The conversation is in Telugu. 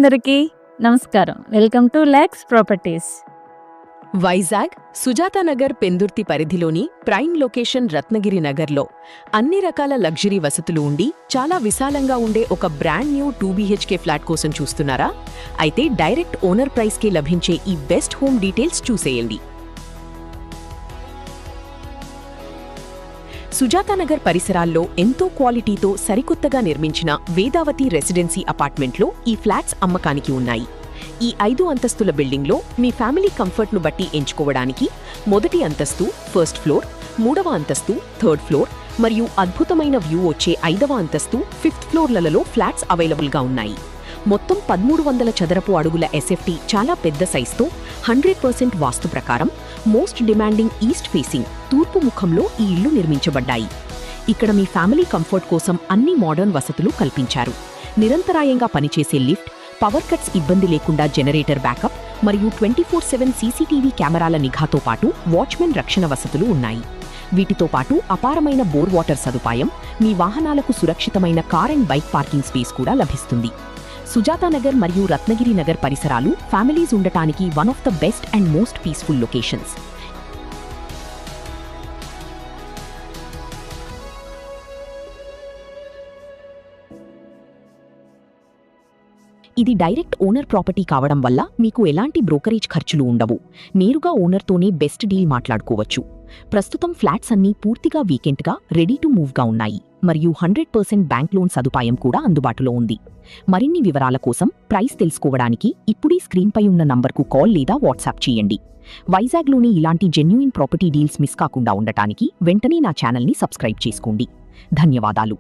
అందరికీ నమస్కారం. Welcome to lax properties. Vizag Sujatanagar Pendurthi పరిధిలోని ప్రైమ్ లొకేషన్ రత్నగిరి నగర్లో అన్ని రకాల లగ్జరీ వసతులు ఉండి చాలా విశాలంగా ఉండే ఒక బ్రాండ్ న్యూ 2 BHK ఫ్లాట్ కోసం చూస్తున్నారా? అయితే డైరెక్ట్ ఓనర్ ప్రైస్కే లభించే ఈ బెస్ట్ హోమ్ డీటెయిల్స్ చూసేయండి. సుజాతానగర్ పరిసరాల్లో ఎంతో క్వాలిటీతో సరికొత్తగా నిర్మించిన వేదావతి రెసిడెన్సీ అపార్ట్మెంట్లో ఈ ఫ్లాట్స్ అమ్మకానికి ఉన్నాయి. ఈ 5 అంతస్తుల బిల్డింగ్లో మీ ఫ్యామిలీ కంఫర్ట్ను బట్టి ఎంచుకోవడానికి మొదటి అంతస్తు ఫస్ట్ ఫ్లోర్, 3వ అంతస్తు థర్డ్ ఫ్లోర్ మరియు అద్భుతమైన వ్యూ వచ్చే 5వ అంతస్తు ఫిఫ్త్ ఫ్లోర్లలో ఫ్లాట్స్ అవైలబుల్గా ఉన్నాయి. మొత్తం 1300 చదరపు అడుగుల ఎస్ఎఫ్టీ చాలా పెద్ద సైజుతో 100% వాస్తు ప్రకారం మోస్ట్ డిమాండింగ్ ఈస్ట్ ఫేసింగ్ తూర్పు ముఖంలో ఈ ఇళ్లు నిర్మించబడ్డాయి. ఇక్కడ మీ ఫ్యామిలీ కంఫర్ట్ కోసం అన్ని మోడర్న్ వసతులు కల్పించారు. నిరంతరాయంగా పనిచేసే లిఫ్ట్, పవర్ కట్స్ ఇబ్బంది లేకుండా జనరేటర్ బ్యాకప్ మరియు 24/7 సీసీటీవీ కెమెరాల నిఘాతో పాటు వాచ్మెన్ రక్షణ వసతులు ఉన్నాయి. వీటితో పాటు అపారమైన బోర్ వాటర్ సదుపాయం, మీ వాహనాలకు సురక్షితమైన car and bike parking space కూడా లభిస్తుంది. సుజాతానగర్ మరియు రత్నగిరి నగర్ పరిసరాలు ఫ్యామిలీస్ ఉండటానికి one of the best and most peaceful locations. ఇది డైరెక్ట్ ఓనర్ ప్రాపర్టీ కావడం వల్ల మీకు ఎలాంటి బ్రోకరేజ్ ఖర్చులు ఉండవు. నేరుగా ఓనర్తోనే బెస్ట్ డీల్ మాట్లాడుకోవచ్చు. ప్రస్తుతం ఫ్లాట్స్ అన్నీ పూర్తిగా వీకెంట్గా రెడీ టు మూవ్గా ఉన్నాయి మరియు 100% బ్యాంక్ లోన్ సదుపాయం కూడా అందుబాటులో ఉంది. మరిన్ని వివరాల కోసం ప్రైస్ తెలుసుకోవడానికి ఇప్పుడీ స్క్రీన్పై ఉన్న నంబర్కు కాల్ లేదా వాట్సాప్ చేయండి. వైజాగ్లోని ఇలాంటి జెన్యూయిన్ ప్రాపర్టీ డీల్స్ మిస్ కాకుండా ఉండటానికి వెంటనే నా ఛానల్ని సబ్స్క్రైబ్ చేసుకోండి. ధన్యవాదాలు.